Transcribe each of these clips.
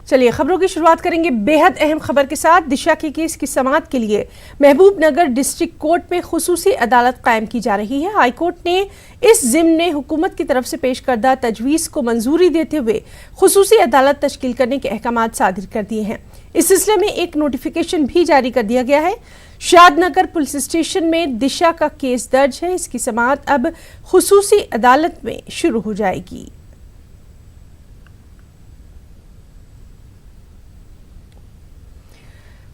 चलिए खबरों की शुरुआत करेंगे बेहद अहम खबर के साथ। दिशा के केस की समाअत के लिए महबूबनगर डिस्ट्रिक्ट कोर्ट में खुसूसी अदालत कायम की जा रही है। हाईकोर्ट ने इस जिम्न में हुकूमत की तरफ से पेश करदा तजवीज को मंजूरी देते हुए खुसूसी अदालत तश्कील करने के अहकामात सादिर कर दिए हैं। इस सिलसिले में एक नोटिफिकेशन भी जारी कर दिया गया है। शादनगर पुलिस स्टेशन में दिशा का केस दर्ज है। इसकी समाअत अब खुसूसी अदालत में शुरू हो जाएगी।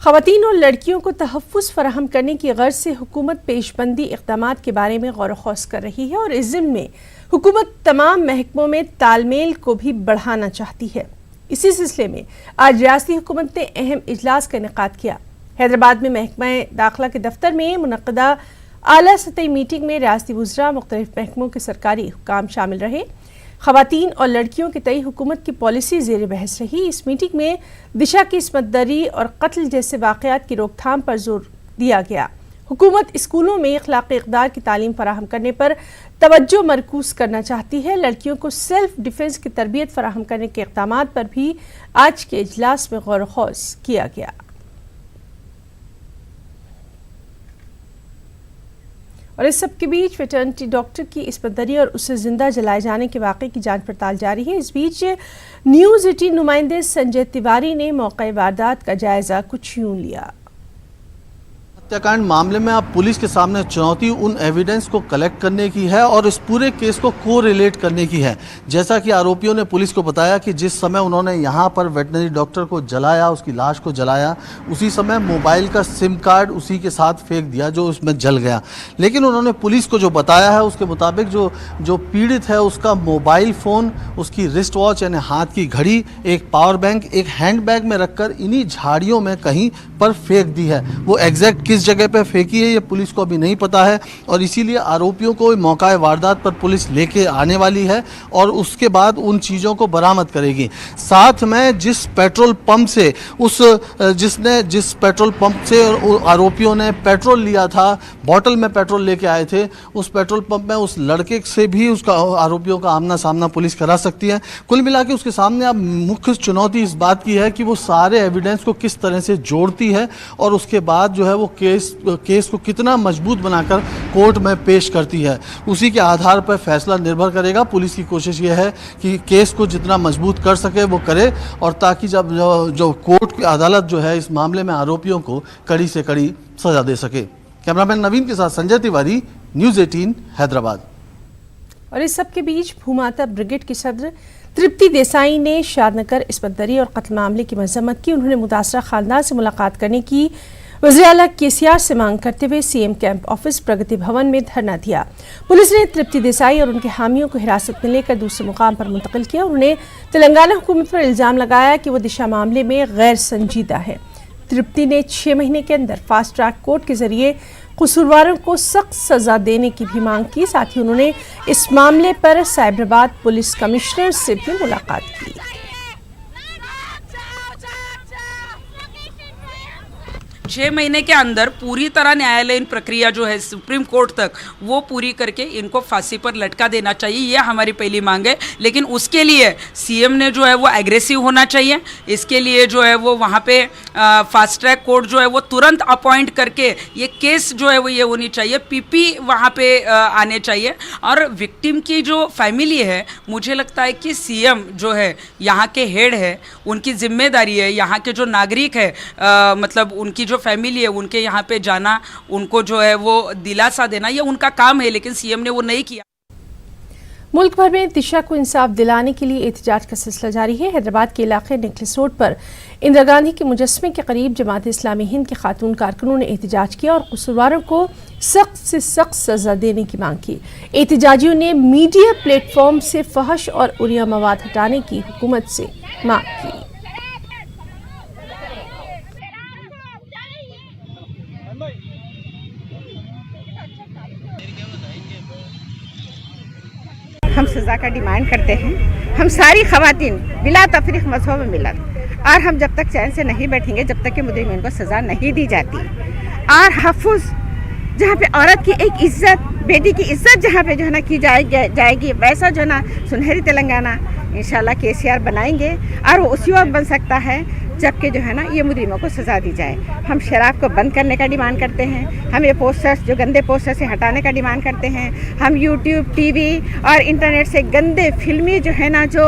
ख़वातीन और लड़कियों को तहफ़्फ़ुज़ फराहम करने की गर्ज से हुकूमत पेशबंदी इक़दामात के बारे में गौर ख़ौस कर रही है और इस ज़िम्न में हुकूमत तमाम महकमों में तालमेल को भी बढ़ाना चाहती है। इसी सिलसिले में आज रियासती हुकूमत ने अहम इजलास का इनेकाद किया। हैदराबाद में महकमा दाखिला के दफ्तर में मुनक़दा आला सतही मीटिंग में रियासती वज़रा, मुख्तलिफ महकमों के सरकारी हुकाम शामिल रहे। ख़वातीन और लड़कियों के तय हुकूमत की पॉलिसी ज़ेर बहस रही। इस मीटिंग में दिशा की इस्मतदरी और कत्ल जैसे वाक़यात की रोकथाम पर जोर दिया गया। हुकूमत स्कूलों में अखलाक़ी इक़दार की तालीम फराहम करने पर तवज्जो मरकूज़ करना चाहती है। लड़कियों को सेल्फ डिफेंस की तरबियत फराहम करने के इक़दामात पर भी आज के इजलास में गौर ख़ौस किया गया। और इस सब के बीच वेटरनिटी डॉक्टर की इस्मतदरी और उसे जिंदा जलाए जाने के वाक़े की जांच पड़ताल जारी है। इस बीच न्यूज़ 18 नुमाइंदे संजय तिवारी ने मौके वारदात का जायजा कुछ यूं लिया। हत्याकांड मामले में अब पुलिस के सामने चुनौती उन एविडेंस को कलेक्ट करने की है और इस पूरे केस को कोरिलेट करने की है। जैसा कि आरोपियों ने पुलिस को बताया कि जिस समय उन्होंने यहाँ पर वेटनरी डॉक्टर को जलाया, उसकी लाश को जलाया, उसी समय मोबाइल का सिम कार्ड उसी के साथ फेंक दिया जो उसमें जल गया। लेकिन उन्होंने पुलिस को जो बताया है उसके मुताबिक जो पीड़ित है उसका मोबाइल फ़ोन, उसकी रिस्ट वॉच यानी हाथ की घड़ी, एक पावर बैंक एक हैंड बैग में रखकर इन्हीं झाड़ियों में कहीं पर फेंक दी है। वो एग्जैक्ट किस जगह पे फेंकी है ये पुलिस को अभी नहीं पता है और इसीलिए आरोपियों को मौका वारदात पर पुलिस लेके आने वाली है और उसके बाद उन चीज़ों को बरामद करेगी। साथ में जिस पेट्रोल पंप से जिस पेट्रोल पंप से आरोपियों ने पेट्रोल लिया था, बॉटल में पेट्रोल लेके आए थे, उस पेट्रोल पंप में उस लड़के से भी उसका आरोपियों का आमना सामना पुलिस करा सकती है। कुल मिला के उसके सामने अब मुख्य चुनौती इस बात की है कि वो सारे एविडेंस को किस तरह से जोड़ती है और उसके बाद जो है वो केस को कितना मजबूत बनाकर कोर्ट में पेश करती है। उसी के आधार पर फैसला निर्भर करेगा। पुलिस की कोशिश ये है कि केस को जितना मजबूत कर सके वो करे और ताकि जब जो कोर्ट की अदालत जो है इस मामले में आरोपियों को कड़ी से कड़ी सजा दे सके। कैमरामैन नवीन के साथ संजय तिवारी, न्यूज़ 18 हैदराबाद। और इस सब के बीच भूमाता ब्रिगेड की सदर तृप्ति देसाई ने शादनगर इस्मतदरी और कत्ल मामले की मजम्मत की। उन्होंने मुतासरा खानदान से मुलाकात करने की वज़ीर आला केसीआर से मांग करते हुए सीएम कैंप ऑफिस प्रगति भवन में धरना दिया। पुलिस ने तृप्ति देसाई और उनके हामियों को हिरासत में लेकर दूसरे मुकाम पर मुंतकिल किया। उन्होंने तेलंगाना हुकूमत पर इल्ज़ाम लगाया कि वो दिशा मामले में गैर संजीदा है। तृप्ति ने 6 महीने के अंदर फास्ट ट्रैक कोर्ट के जरिए कसूरवारों को सख्त सजा देने की भी मांग की। साथ ही उन्होंने इस मामले पर साइबराबाद पुलिस कमिश्नर से भी मुलाकात की। 6 महीने के अंदर पूरी तरह न्यायालयीन प्रक्रिया जो है सुप्रीम कोर्ट तक वो पूरी करके इनको फांसी पर लटका देना चाहिए, ये हमारी पहली मांग है। लेकिन उसके लिए सीएम ने जो है वो एग्रेसिव होना चाहिए। इसके लिए जो है वो वहाँ पे फास्ट ट्रैक कोर्ट जो है वो तुरंत अपॉइंट करके ये केस जो है वो ये होनी चाहिए, पीपी वहाँ पे आने चाहिए। और विक्टिम की जो फैमिली है, मुझे लगता है कि सीएम जो है यहाँ के हेड है, उनकी जिम्मेदारी है यहाँ के जो नागरिक है मतलब उनकी जो फैमिली है उनके यहाँ पे जाना, उनको जो है वो दिलासा देना, ये उनका काम है। लेकिन सीएम ने वो नहीं किया। मुल्क भर में दिशा को इंसाफ दिलाने के लिए एहतजाज का सिलसिला जारी है। हैदराबाद के इलाके नेकलेस रोड पर इंदिरा गांधी के मुजस्समे के करीब जमात इस्लामी हिंद के खातून कारकुनों ने एहतजाज किया और कसूरवारों को सख्त से सख्त सजा देने की मांग की। एहतजाजियों ने मीडिया प्लेटफॉर्म से फहश और उरिया मवाद हटाने की हुकूमत से मांग की। हम सज़ा का डिमांड करते हैं। हम सारी ख़वातीन बिला तफरीक मज़हब मिलत और हम जब तक चैन से नहीं बैठेंगे जब तक कि मुजरिमीन को सज़ा नहीं दी जाती। और हफ्फ़ुज़ जहाँ पे औरत की एक इज़्ज़त, बेटी की इज़्ज़त जहाँ पे जो है ना की जाएगी, वैसा जो ना सुनहरी तेलंगाना इंशाल्लाह केसीआर बनाएंगे और वो उसी वक्त बन सकता है जबकि जो है ना ये मुजरिमों को सज़ा दी जाए। हम शराब को बंद करने का डिमांड करते हैं, हम ये पोस्टर्स जो गंदे पोस्टर से हटाने का डिमांड करते हैं, हम यूट्यूब, टीवी और इंटरनेट से गंदे फिल्मी जो है ना जो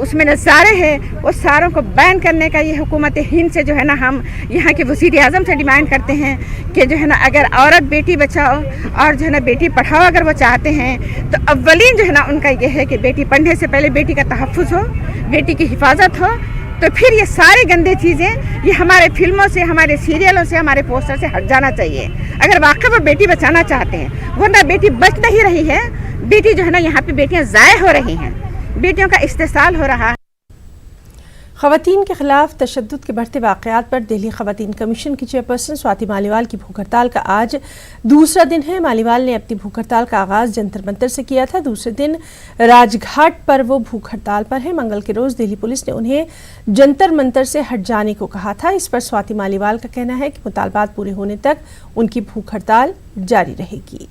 उसमें नज़ारे हैं वो सारों को बैन करने का ये हुकूमत हिंद से जो है ना हम यहाँ के वज़ीर आज़म से डिमांड करते हैं कि जो है ना अगर औरत बेटी बचाओ और जो है ना बेटी पढ़ाओ अगर वो चाहते हैं तो अव्वलीन जो है ना उनका ये है कि बेटी पढ़ने से पहले बेटी का तहफ़्फ़ुज़ हो, बेटी की हिफाजत हो, तो फिर ये सारी गंदे चीज़ें ये हमारे फिल्मों से, हमारे सीरियलों से, हमारे पोस्टर से हट जाना चाहिए अगर वाकई वो बेटी बचाना चाहते हैं। वरना बेटी बच नहीं रही है, बेटी जो है ना यहाँ पे बेटियाँ ज़ाय हो रही हैं, बेटियों का इस्तेसाल हो रहा है। ख़वातीन के खिलाफ तशद्दुद के बढ़ते वाक़यात पर दिल्ली ख़वातीन कमीशन की चेयरपर्सन स्वाति मालीवाल की भूख हड़ताल का आज दूसरा दिन है। मालीवाल ने अपनी भूख हड़ताल का आगाज़ जंतर मंतर से किया था। दूसरे दिन राजघाट पर वो भूख हड़ताल पर है। मंगल के रोज़ दिल्ली पुलिस ने उन्हें जंतर मंतर से हट जाने को कहा था। इस पर स्वाति मालीवाल का कहना है कि मुतालबात पूरे होने तक उनकी भूख हड़ताल जारी रहेगी।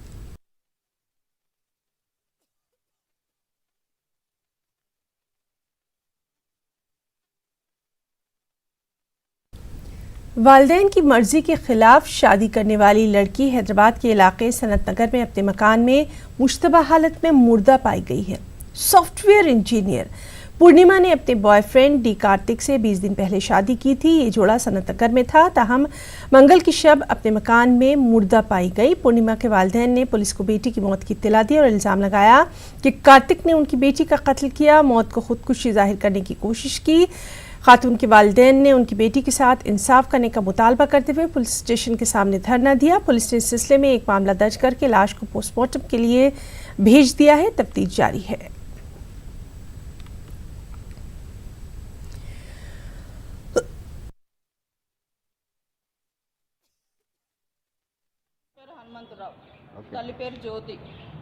वालिदैन की मर्जी के खिलाफ शादी करने वाली लड़की हैदराबाद के इलाके सनत नगर में अपने मकान में मुश्तबा हालत में मुर्दा पाई गई है। सॉफ्टवेयर इंजीनियर पूर्णिमा ने अपने बॉयफ्रेंड डी कार्तिक से 20 दिन पहले शादी की थी। ये जोड़ा सनत नगर में था। ताहम मंगल की शब अपने मकान में मुर्दा पाई गई। पूर्णिमा के वालिदैन ने पुलिस को बेटी की मौत की इत्तला दी और इल्ज़ाम लगाया कि कार्तिक ने उनकी बेटी का कत्ल किया। मौत को खुदकुशी जाहिर करने की कोशिश की। खातून के वालिदैन ने उनकी बेटी के साथ इंसाफ करने का मुतालबा करते हुए पुलिस स्टेशन के सामने धरना दिया। पुलिस ने इस सिलसिले में एक मामला दर्ज करके लाश को पोस्टमार्टम के लिए भेज दिया है। तफ्तीश जारी है। హనుమంతరావు, తల్లి పేరు జ్యోతి,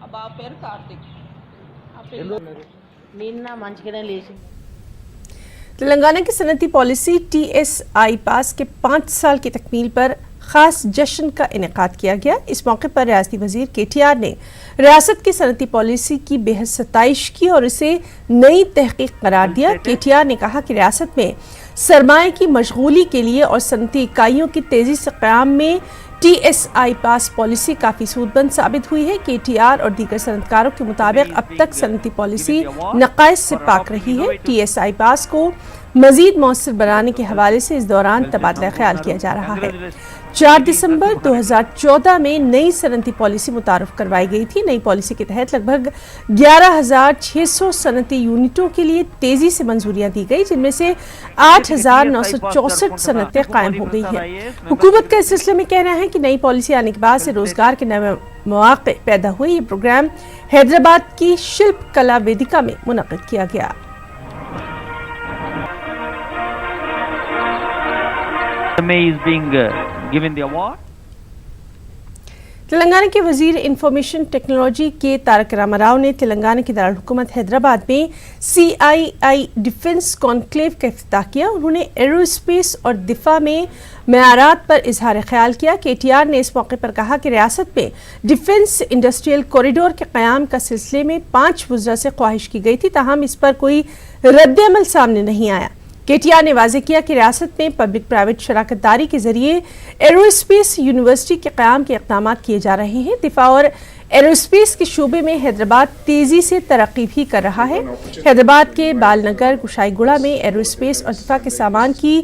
ఆ బాబు పేరు కార్తిక్. నిన్న మంచిగానే లేచి तेलंगाना की सनती पॉलिसी TSI पास के 5 साल की तकमील पर खास जश्न का इनेकाद किया गया। इस मौके पर रियासती वजीर KTR ने रियासत की सनती पॉलिसी की बेहद सताइश की और इसे नई तहकीक करार दिया। KTR ने कहा कि रियासत में सरमाए की मशगूली के लिए और सनती इकाइयों की तेजी से क़याम में TSI पास पॉलिसी काफ़ी सूदबंद साबित हुई है। KTR और दीगर सनतकारों के मुताबिक अब तक सनती पॉलिसी नक़ाइस से पाक रही है। TSI पास को मज़ीद मौसर बनाने के हवाले से इस दौरान तबादला ख्याल किया जा रहा है। 4 दिसंबर 2014 में नई सनती पॉलिसी मुतारफ़ करवाई गई थी। नई पॉलिसी के तहत लगभग 11,600 सनती यूनिटों के लिए तेज़ी से मंजूरियां दी गई, जिनमें से 8,964 सनतें कायम हो गई हैं। हुकूमत का इस सिलसिले में कहना है कि नई पॉलिसी आने के बाद से रोजगार के नए मौके पैदा हुए। ये प्रोग्राम हैदराबाद की शिल्प कला वेदिका में मुनक़िद किया गया। is being given the award. Telangana के वजीर इंफॉर्मेशन टेक्नोलॉजी के तारक रामाराव ने तेलंगाना की दारुल हुकूमत हैदराबाद में CII डिफेंस कॉन्क्लेव का इफ्तिताह किया। उन्होंने एरोस्पेस और दिफा में मयारात पर इजहार ख्याल किया। KTR ने इस मौके पर कहा कि रियासत में डिफेंस इंडस्ट्रियल कॉरिडोर के क़याम का सिलसिले में 5 वज़रा से ख्वाहिश की गई थी, ताहम इस पर कोई रद्द अमल सामने नहीं आया। KTR ने वाज़ेह किया कि रियासत में पब्लिक प्राइवेट शराकत दारी के जरिए एरोस्पेस यूनिवर्सिटी के क़याम के इक़दाम किए जा रहे हैं। दिफा और एरोस्पेस के शोबे में हैदराबाद तेज़ी से तरक्की भी कर रहा है। हैदराबाद के बालनगर, कुशाईगुड़ा में एरोस्पेस और दिफा के सामान की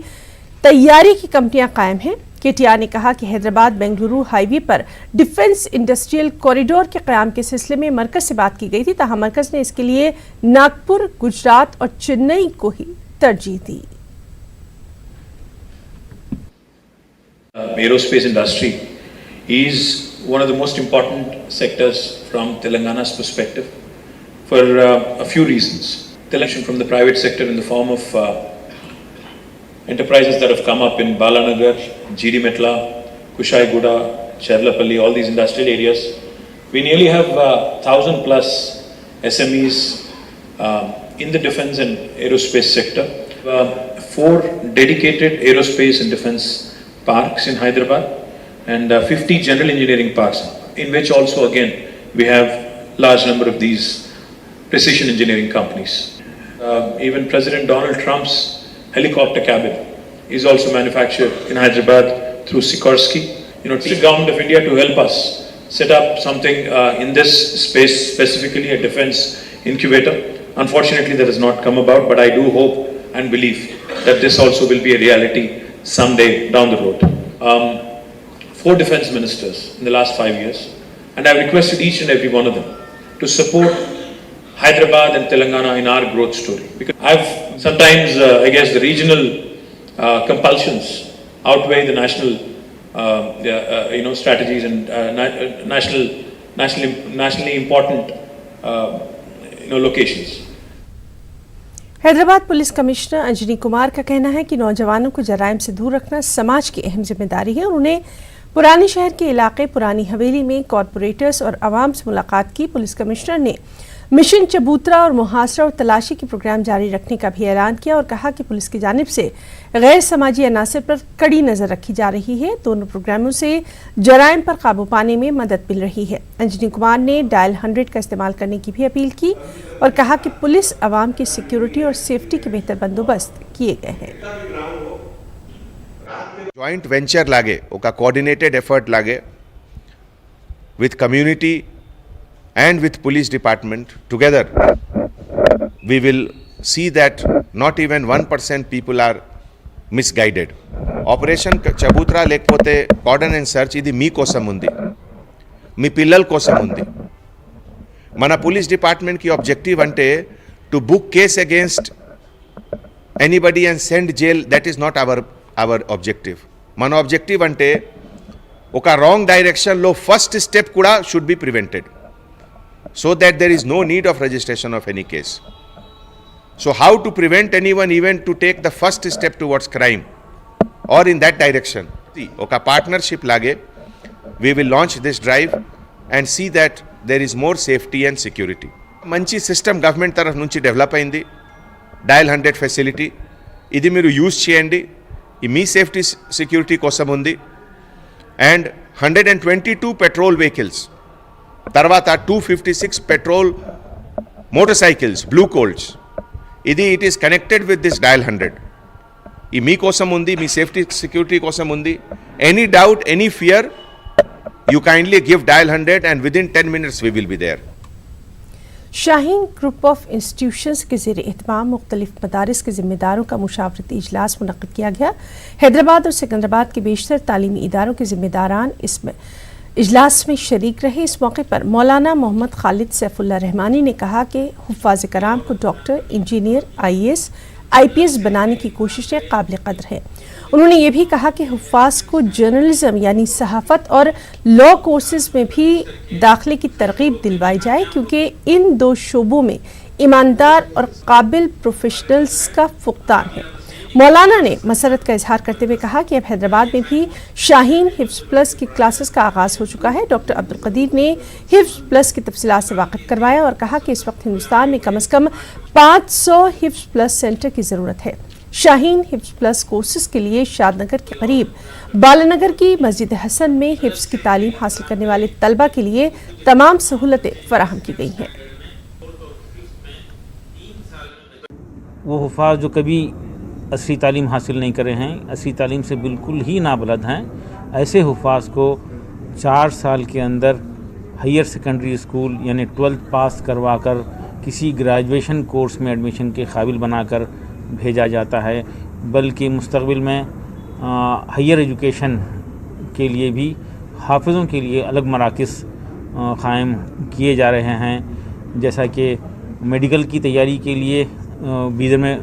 तैयारी की कंपनियां कायम हैं। KTR ने कहा कि हैदराबाद बेंगलुरु हाईवे पर डिफेंस इंडस्ट्रियल कॉरिडोर के क़याम के सिलसिले में मरकज़ से बात की गई थी, ताहम मरकज़ ने इसके लिए नागपुर, गुजरात और चेन्नई को ही तरजीह दी। Aerospace industry is one of the most important sectors from Telangana's perspective for a few reasons. Selection from the private sector in the form of enterprises that have come up in Balanagar, GD Metla, Kushaiguda, Cherlapalli, all these industrial areas. We nearly have 1,000 plus SMEs in the defense and aerospace sector. 4 dedicated aerospace and defense parks in Hyderabad and 50 general engineering parks, in which also again we have large number of these precision engineering companies. Even President Donald Trump's helicopter cabin is also manufactured in Hyderabad through Sikorsky. The government of India to help us set up something in this space, specifically a defense incubator. Unfortunately, that has not come about, but I do hope and believe that this also will be a reality someday down the road. 4 defense ministers in the last 5 years, and I've requested each and every one of them to support Hyderabad and Telangana in our growth story. Because I've sometimes, I guess, the regional compulsions outweigh the national, strategies and nationally important, locations. Hyderabad police commissioner Anjani Kumar का कहना है कि नौजवानों को जराइम से दूर रखना समाज की अहम जिम्मेदारी है और उन्हें पुरानी शहर के इलाके पुरानी हवेली में कॉरपोरेटर्स और आवाम से मुलाकात की। पुलिस कमिश्नर ने मिशन चबूतरा और मुहासरा और तलाशी के प्रोग्राम जारी रखने का भी ऐलान किया और कहा कि पुलिस की जानिब से गैर समाजी अनासर पर कड़ी नजर रखी जा रही है। दोनों प्रोग्रामों से जराइम पर काबू पाने में मदद मिल रही है। अंजनी कुमार ने डायल 100 का इस्तेमाल करने की भी अपील की और कहा कि पुलिस अवाम की सिक्योरिटी और सेफ्टी के बेहतर बंदोबस्त किए गए हैं। जॉइंट वेंचर लागे ओका कोऑर्डिनेटेड एफर्ट लागे with community and with police department together, we will see that not even 1% people are misguided. Operation Chabutra lekpote cordon and search idi me kosam undi, me pillal kosam undi. Mana police department ki objective ante to book case against anybody and send jail. That is not our objective. Mana objective ante oka wrong direction lo first step kuda should be prevented, so that there is no need of registration of any case. So how to prevent anyone even to take the first step towards crime or in that direction? Oka partnership lage, we will launch this drive and see that there is more safety and security. Manchi system government taraf nunchi develop ayindi, dial 100 facility idi meeru use cheyandi, ee me safety security kosam undi, and 122 patrol vehicles, తర్వాత 256 petrol motorcycles, blue coals. It is connected with this dial 100. ఈ మీ కోసం ఉంది, మీ safety security కోసం ఉంది. Any doubt, any fear, you kindly give dial 100 and within 10 minutes we will be there. Shaheen group of institutions के ज़ेर एहतमाम मुख्तलिफ मदारिस के ज़िम्मेदारों का मुशावरती इजलास मुनक़्क़िद किया गया। हैदराबाद और सिकंदराबाद के बेशतर तालीमी इदारों के ज़िम्मेदारान इसमें इजलास में शरीक रहे। इस मौके पर मौलाना मोहम्मद खालिद सैफुल्लाह रहमानी ने कहा कि हुफ़ाज़ कराम को डॉक्टर, इंजीनियर, IAS, IPS बनाने की कोशिशें काबिल कदर हैं। उन्होंने ये भी कहा कि हुफ़ाज़ को जर्नलिज्म यानी सहाफ़त और लॉ कोर्सेज़ में भी दाखिले की तरगीब दिलवाई जाए, क्योंकि इन 2 शोबों में ईमानदार और काबिल प्रोफेशनल्स का फुक़दान है। मौलाना ने मसरत का इजहार करते हुए कहा कि अब हैदराबाद में भी शाहीन हिफ्ज़ प्लस की क्लासेस का आगाज़ हो चुका है। डॉक्टर अब्दुल कदीर ने हिफ्ज़ प्लस की तफसीलात से वाकिफ़ करवाया और कहा कि इस वक्त हिंदुस्तान में कम से कम 500 हिफ्ज़ प्लस सेंटर की ज़रूरत है। शाहीन हिफ्ज़ प्लस कोर्सेज़ के लिए शादनगर के करीब बालानगर की मस्जिद हसन में हिफ्ज़ की तालीम हासिल करने वाले तलबा के लिए तमाम सहूलतें फराहम की गई हैं। वो हुफ़ाज़ जो कभी असली तालीम हासिल नहीं करे हैं, असली तालीम से बिल्कुल ही नाबलद हैं, ऐसे हुफ़ाज़ को 4 साल के अंदर हायर सेकेंडरी स्कूल यानी 12th पास करवा कर किसी ग्रेजुएशन कोर्स में एडमिशन के काबिल बनाकर भेजा जाता है। बल्कि मुस्तक़बिल में हायर एजुकेशन के लिए भी हाफिज़ों के लिए अलग मराकिज़ क़ायम किए जा रहे हैं। जैसा कि मेडिकल की तैयारी के लिए बीदर में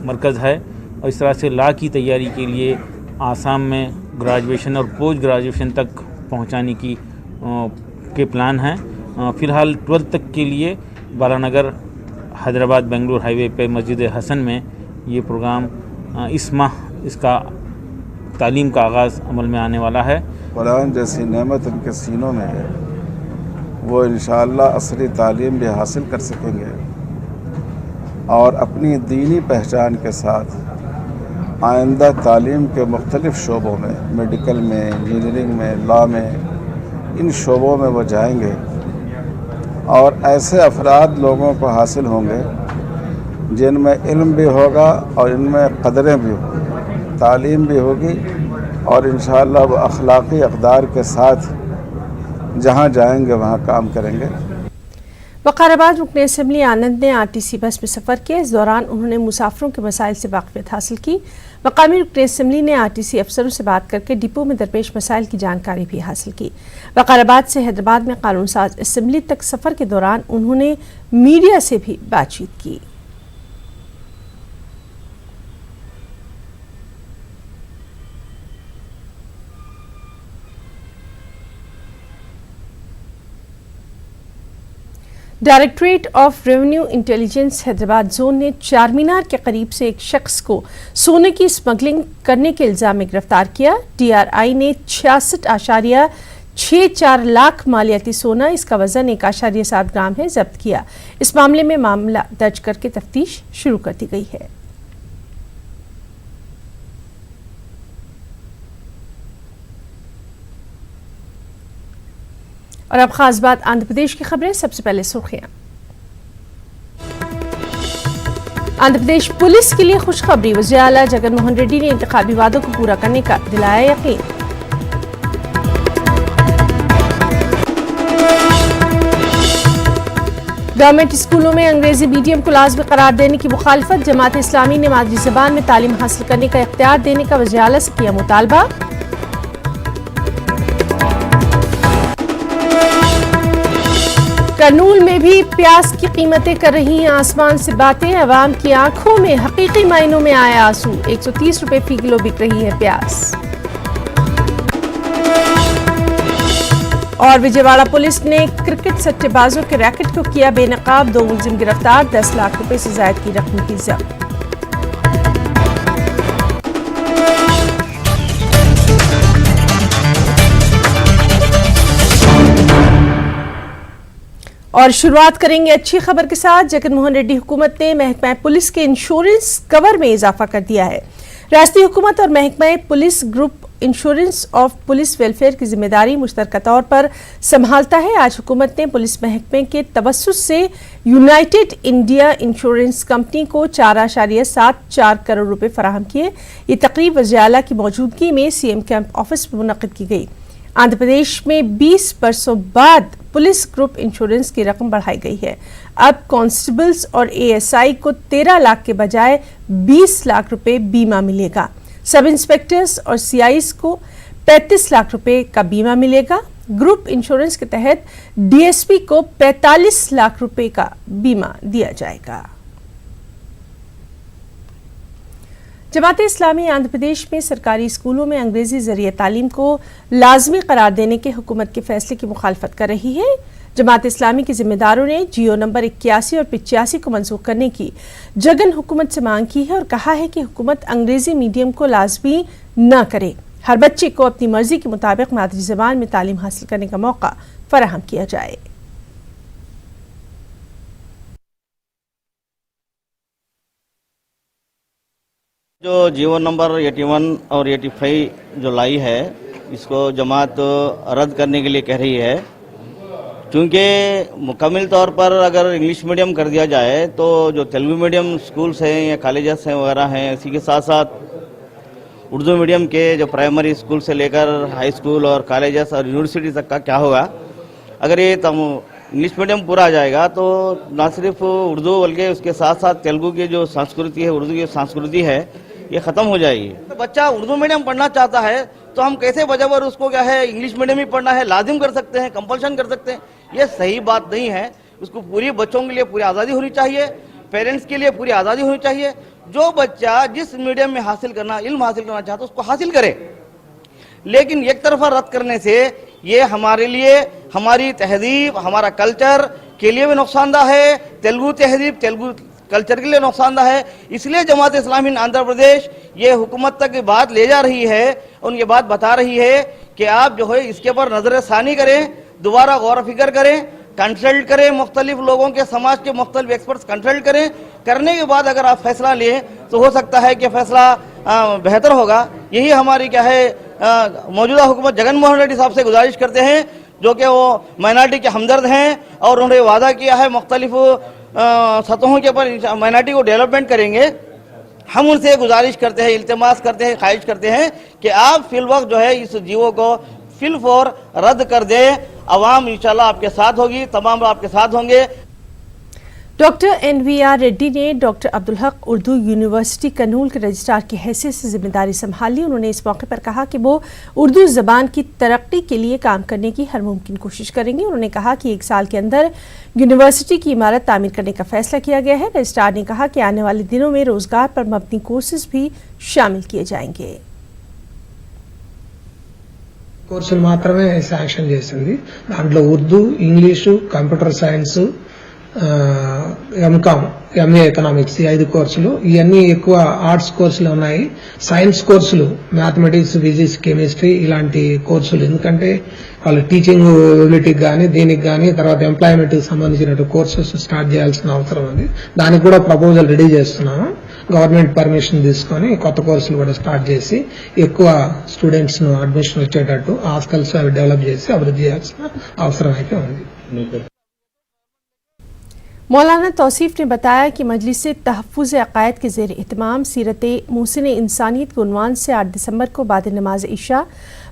मरकज़ है और इस तरह से लॉ की तैयारी के लिए आसाम में ग्रेजुएशन और पोस्ट ग्रेजुएशन तक पहुंचाने की के प्लान हैं। फ़िलहाल 12th तक के लिए बालानगर हैदराबाद बेंगलुरु हाईवे पे मस्जिद हसन में ये प्रोग्राम इस माह इसका तालीम का आगाज़ अमल में आने वाला है। कुरान जैसी नेमत उनके सीनों में है, वो इंशाअल्लाह असली तालीम भी हासिल कर सकेंगे और अपनी दीनी पहचान के साथ आइंदा तालीम के मुख्तलिफ़ शोबों में, मेडिकल में, इंजीनियरिंग में, लॉ में, इन शोबों में वो जाएंगे और ऐसे अफराद लोगों को हासिल होंगे जिनमें इल्म भी होगा और इनमें कदरें भी होंगी, तालीम भी होगी और इंशाअल्लाह वो अखलाक़ी अक़दार के साथ जहाँ जाएंगे वहाँ काम करेंगे। वक़ाराबाद रुकन असम्बली आनंद ने आरटीसी बस में सफ़र किया। इस दौरान उन्होंने मुसाफिरों के मसाइल से वाक़फ़ियत हासिल की। मकामी रुकन असम्बली ने आरटीसी अफसरों से बात करके डिपो में दरपेश मसाइल की जानकारी भी हासिल की। वक़ाराबाद से हैदराबाद में कानून साज असम्बली तक सफ़र के दौरान उन्होंने मीडिया से भी बातचीत की। Directorate of revenue intelligence Hyderabad zone ने चार मीनार के करीब से एक शख्स को सोने की स्मगलिंग करने के इल्जाम में गिरफ्तार किया। DRI ने 66.64 लाख मालियाती सोना, इसका वजन 1.7 ग्राम है, जब्त किया। इस मामले में मामला दर्ज करके तफ्तीश शुरू कर दी गई है। और अब खास बात आंध्र प्रदेश की खबरें। सबसे पहले सुर्खियां। आंध्र प्रदेश पुलिस के लिए खुशखबरी, वज़ीर आला जगन मोहन रेड्डी ने इंतखाबी वादों को पूरा करने का दिलाया यकीन। गवर्नमेंट स्कूलों में अंग्रेजी मीडियम को लाजमी करार देने की मुखालफत, जमात इस्लामी ने मादरी ज़बान में तालीम हासिल करने का इख्तियार देने का वज़ीर आला से किया मुतालबा। करनूल में भी प्याज की कीमतें कर रही हैं आसमान से बातें, अवाम की आंखों में हकीकी मायनों में आया आंसू। 130 रुपए फी किलो बिक रही है प्याज। और विजयवाड़ा पुलिस ने क्रिकेट सट्टेबाजों के रैकेट को किया बेनकाब, 2 मुलजिम गिरफ्तार, 10 लाख रुपए से ज्यादा की रकम की जब्त। और शुरुआत करेंगे अच्छी खबर के साथ। जगन मोहन रेड्डी हुकूमत ने महकमा पुलिस के इंश्योरेंस कवर में इजाफा कर दिया है। रियासती हुकूमत और महकमा police group insurance of police welfare की जिम्मेदारी मुश्तरका तौर पर संभालता है। आज हुकूमत ने पुलिस महकमे के तवस्सुस से यूनाइटेड इंडिया इंश्योरेंस कंपनी को 4.74 करोड़ रुपए फराहम किए। ये तकरीब वज़ीर आला की मौजूदगी में CM कैंप ऑफिस में मुनक़िद की गई। आंध्र प्रदेश में 20 बरसों बाद पुलिस ग्रुप इंश्योरेंस की रकम बढ़ाई गई है। अब कांस्टेबल्स और ASI को 13 लाख के बजाय 20 लाख रुपए बीमा मिलेगा। सब इंस्पेक्टर्स और CIs को 35 लाख रुपए का बीमा मिलेगा। ग्रुप इंश्योरेंस के तहत DSP को 45 लाख रुपए का बीमा दिया जाएगा। जमात इस्लामी आंध्र प्रदेश में सरकारी स्कूलों में अंग्रेजी जरिए तालीम को लाजमी करार देने के हुकूमत के फैसले की मुखालफत कर रही है। जमात इस्लामी के जिम्मेदारों ने GO नंबर 81 और 85 को मंसूख करने की जगन हुकूमत से मांग की है और कहा है कि हुकूमत अंग्रेजी मीडियम को लाजमी न करे। हर बच्चे को अपनी मर्जी के मुताबिक मादरी ज़बान में तालीम हासिल करने का मौका फराहम किया जाए। जो GO नंबर 81 और 85 जो लाई है, इसको जमात रद्द करने के लिए कह रही है, क्योंकि मुकम्मल तौर पर अगर इंग्लिश मीडियम कर दिया जाए तो जो तेलुगु मीडियम स्कूल्स हैं या कॉलेजेस हैं वगैरह हैं, इसी के साथ साथ उर्दू मीडियम के जो प्राइमरी स्कूल से लेकर हाई स्कूल और कॉलेजेस और यूनिवर्सिटी तक का क्या होगा। अगर ये इंग्लिश मीडियम पूरा आ जाएगा तो ना सिर्फ उर्दू बल्कि उसके साथ साथ तेलुगु की जो संस्कृति है, उर्दू की संस्कृति है, ये ख़त्म हो जाएगी। तो बच्चा उर्दू मीडियम पढ़ना चाहता है तो हम कैसे बजावर उसको क्या है इंग्लिश मीडियम ही पढ़ना है लाजिम कर सकते हैं, कंपल्शन कर सकते हैं। ये सही बात नहीं है। उसको पूरी बच्चों के लिए पूरी आज़ादी होनी चाहिए, पेरेंट्स के लिए पूरी आज़ादी होनी चाहिए। जो बच्चा जिस मीडियम में इल्म हासिल करना चाहता है उसको हासिल करे, लेकिन एक तरफा रद्द करने से ये हमारे लिए, हमारी तहजीब, हमारा कल्चर के लिए भी नुकसानदा है, तेलुगु तहजीब, तेलुगु कल्चर के लिए नुकसानदा है। इसलिए जमात इस्लामी आंध्र प्रदेश ये हुकूमत तक बात ले जा रही है और ये बात बता रही है कि आप जो है इसके ऊपर नजरसानी करें, दोबारा गौर फिक्र करें, कंसल्ट करें, मुख्तलिफ लोगों के, समाज के मुख्तलिफ एक्सपर्ट्स कंसल्ट करें। करने के बाद अगर आप फैसला लें तो हो सकता है कि फैसला बेहतर होगा। यही हमारी क्या है मौजूदा हुकूमत जगन मोहन रेड्डी साहब से गुजारिश करते हैं, जो कि वो माइनॉरिटी के हमदर्द हैं और उन्होंने वादा किया है मुख्तलिफ सतहों के ऊपर माइनॉरिटी को डेवलपमेंट करेंगे। हम उनसे गुजारिश करते हैं, इल्तिमास करते हैं, ख्वाहिश करते हैं कि आप फिल वक्त जो है इस जीवो को फिल फॉर रद्द कर दें। अवाम इंशाल्लाह आपके साथ होगी, तमाम आपके साथ होंगे। डॉक्टर NVR रेड्डी ने डॉक्टर अब्दुल हक उर्दू यूनिवर्सिटी कनूल के रजिस्ट्रार की हैसियत से जिम्मेदारी संभाली। उन्होंने इस मौके पर कहा कि वो उर्दू ज़बान की तरक्की के लिए काम करने की हर मुमकिन कोशिश करेंगे। उन्होंने कहा कि 1 साल के अंदर यूनिवर्सिटी की इमारत तामीर करने का फैसला किया गया है। रजिस्ट्रार ने कहा कि आने वाले दिनों में रोजगार पर मबनी कोर्सेज भी शामिल किए जाएंगे। కోర్సులు మాత్రమే శాంక్షన్ చేసింది। దాంట్లో Urdu, English, computer science, MCom, MA economics, ఈ 5 కోర్సులు। ఇవన్నీ ఎక్కువ ఆర్ట్స్ కోర్సులు ఉన్నాయి। సైన్స్ కోర్సులు మ్యాథమెటిక్స్, ఫిజిక్స్, కెమిస్ట్రీ ఇలాంటి కోర్సులు, ఎందుకంటే వాళ్ళు టీచింగ్ ఎబిలిటీకి కానీ దీనికి కానీ తర్వాత ఎంప్లాయ్మెంట్ కి సంబంధించిన కోర్సెస్ స్టార్ట్ చేయాల్సిన అవసరం ఉంది। దానికి కూడా ప్రపోజల్ రెడీ చేస్తున్నాము। గవర్నమెంట్ పర్మిషన్ తీసుకొని కొత్త కోర్సులు కూడా స్టార్ట్ చేసి ఎక్కువ స్టూడెంట్స్ ను అడ్మిషన్ వచ్చేటట్టు హాస్టల్స్ అవి డెవలప్ చేసి అభివృద్ధి చేయాల్సిన అవసరం అయితే ఉంది। मौलाना तौसीफ ने बताया कि मजलिस तहफ़्फ़ुज़ अक़ायद के ज़ेर एहतमाम सीरत मुहसिन इंसानियत के उन्वान से 8 दिसंबर को बाद नमाज इशा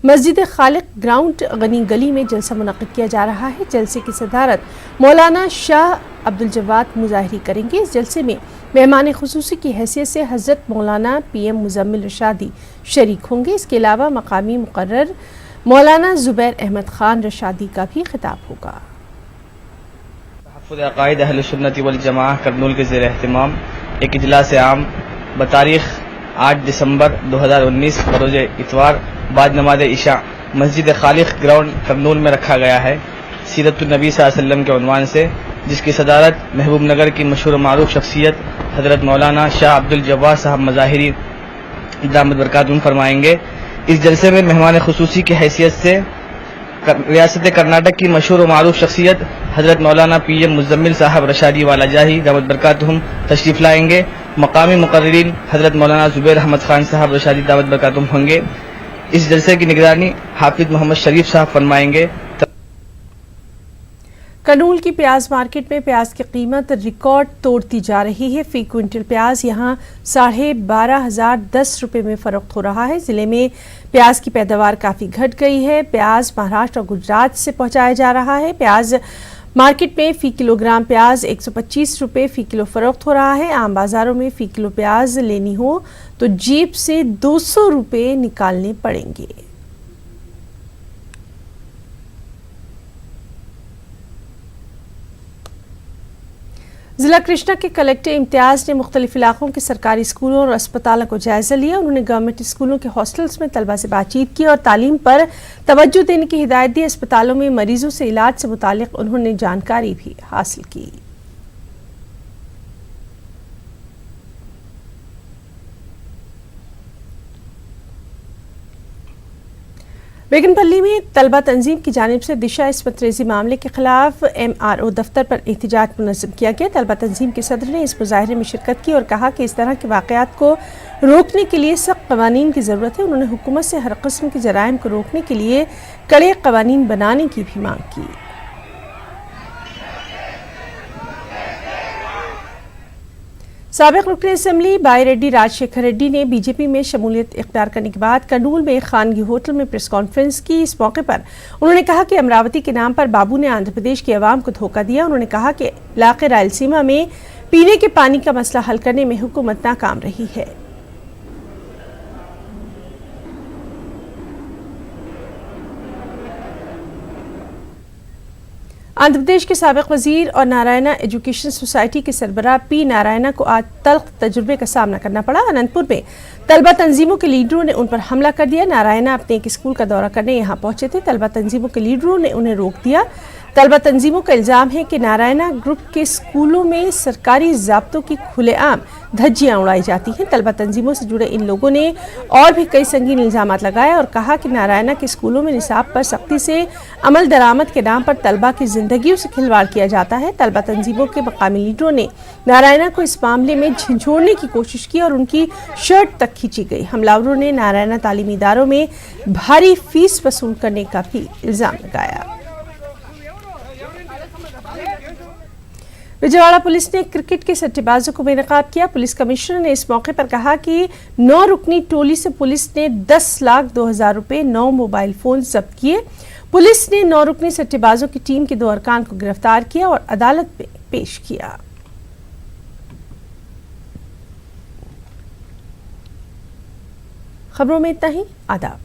मस्जिद खालिक ग्राउंड गनी गली में जलसा मुनक़्क़िद किया जा रहा है। जलसे की सदारत मौलाना शाह अब्दुल जवाद मुज़ाहिरी करेंगे। इस जलसे में मेहमान खुसूसी की हैसियत से हज़रत मौलाना PM मुज़म्मिल रशादी शरीक होंगे। इसके अलावा मकामी मुक़र्रर मौलाना ज़ुबैर अहमद ख़ान रशादी का भी खिताब होगा। अक़ायद अहले सुन्नत वल जमाअह करनूल के ज़ेर एहतमाम एक इजलास आम बतारीख 8 दिसंबर 2019 बरोज़ इतवार बाद नमाज इशा मस्जिद खालिक ग्राउंड करनूल में रखा गया है। सीरतुन नबी सल्लल्लाहु अलैहि वसल्लम के उन्वान से, जिसकी सदारत महबूब नगर की मशहूर मारूफ शख्सियत हज़रत मौलाना शाह अब्दुल जवाद साहब मज़ाहिरी दामद बरकातुहू फरमाएंगे। इस जलसे में मेहमान खुसूसी की हैसियत से रियासत कर्नाटक की मशहूर और मारूफ शख्सियत हज़रत मौलाना PM मुज़म्मिल साहब रशादी वाला जाही दामद बरकातुहू तशरीफ़ लाएंगे। मकामी मुक़र्रिरीन हज़रत मौलाना ज़ुबैर अहमद ख़ान साहब रशादी दामद बरकातुहू होंगे। इस जलसे की निगरानी हाफिज मोहम्मद शरीफ साहब फरमाएंगे। कनूल की प्याज मार्केट में प्याज की कीमत रिकॉर्ड तोड़ती जा रही है। फी क्विंटल प्याज यहां 12,510 रुपये में फरोख्त हो रहा है। जिले में प्याज की पैदावार काफ़ी घट गई है। प्याज महाराष्ट्र और गुजरात से पहुंचाया जा रहा है। प्याज मार्केट में फ़ी किलोग्राम प्याज 125 रुपये फ़ी किलो फरोख्त हो रहा है। आम बाज़ारों में फ़ी किलो प्याज लेनी हो तो जेब से 200 रुपये निकालने पड़ेंगे। जिला कृष्णा के कलेक्टर इम्तियाज़ ने मुख्तलिफ इलाकों के सरकारी स्कूलों और अस्पतालों को जायजा लिया। उन्होंने गवर्नमेंट स्कूलों के हॉस्टल्स में तलबा से बातचीत की और तालीम पर तवज्जो देने की हिदायत दी। अस्पतालों में मरीजों से इलाज से मुतालिक उन्होंने जानकारी भी हासिल की। बेगनपल्ली में तलबा तंजीम की जानिब से दिशा इस्मत रेजी मामले के खिलाफ MRO दफ्तर पर एहतजाज मुनज़्ज़म किया गया। तलबा तंजीम के सदर ने इस मुजाहरे में शिरकत की और कहा कि इस तरह के वाक़यात को रोकने के लिए सख्त क़वानीन की ज़रूरत है। उन्होंने हुकूमत से हर किस्म के जराइम को रोकने के लिए कड़े क़वानीन बनाने की भी मांग की। साबिक़ रुकन असेंबली बाई रेड्डी राजशेखर रेड्डी ने बीजेपी में शमूलियत इख्तियार करने के बाद करनूल में खानगी होटल में प्रेस कॉन्फ्रेंस की। इस मौके पर उन्होंने कहा कि अमरावती के नाम पर बाबू ने आंध्र प्रदेश की आवाम को धोखा दिया। उन्होंने कहा कि इलाके रायलसीमा में पीने के पानी का मसला हल करने में हुकूमत नाकाम रही है। आंध्र प्रदेश के साबिक़ वजीर और नारायणा एजुकेशन सोसाइटी के सरबराह P नारायणा को आज तल्ख तजुर्बे का सामना करना पड़ा। अनंतपुर में तलबा तंजीमों के लीडरों ने उन पर हमला कर दिया। नारायणा अपने एक स्कूल का दौरा करने यहाँ पहुंचे थे। तलबा तंजीमों के लीडरों ने उन्हें रोक दिया। तलबा तंजीमों का इल्ज़ाम है कि नारायणा ग्रुप के स्कूलों में सरकारी ज़ाब्तों की खुलेआम धज्जियां उड़ाई जाती हैं। तलबा तंजीमों से जुड़े इन लोगों ने और भी कई संगीन इल्ज़ामात लगाए और कहा कि नारायणा के स्कूलों में निसाब पर सख्ती से अमल दरामद के नाम पर तलबा की जिंदगियों से खिलवाड़ किया जाता है। तलबा तंजीमों के मकामी लीडरों ने नारायणा को इस मामले में झंझोड़ने की कोशिश की और उनकी शर्ट तक खींची गई। हमलावरों ने नारायणा तालीमी इदारों में भारी फीस वसूल करने का भी इल्ज़ाम लगाया। विजयवाड़ा पुलिस ने क्रिकेट के सट्टेबाजों को बेनकाब किया। पुलिस कमिश्नर ने इस मौके पर कहा कि 9 रुकनी टोली से पुलिस ने 10,02,000 रुपए 9 मोबाइल फोन जब्त किए। पुलिस ने 9 रुकनी सट्टेबाजों की टीम के 2 अरकान को गिरफ्तार किया और अदालत में पेश किया। खबरों में इतना ही। आदाब।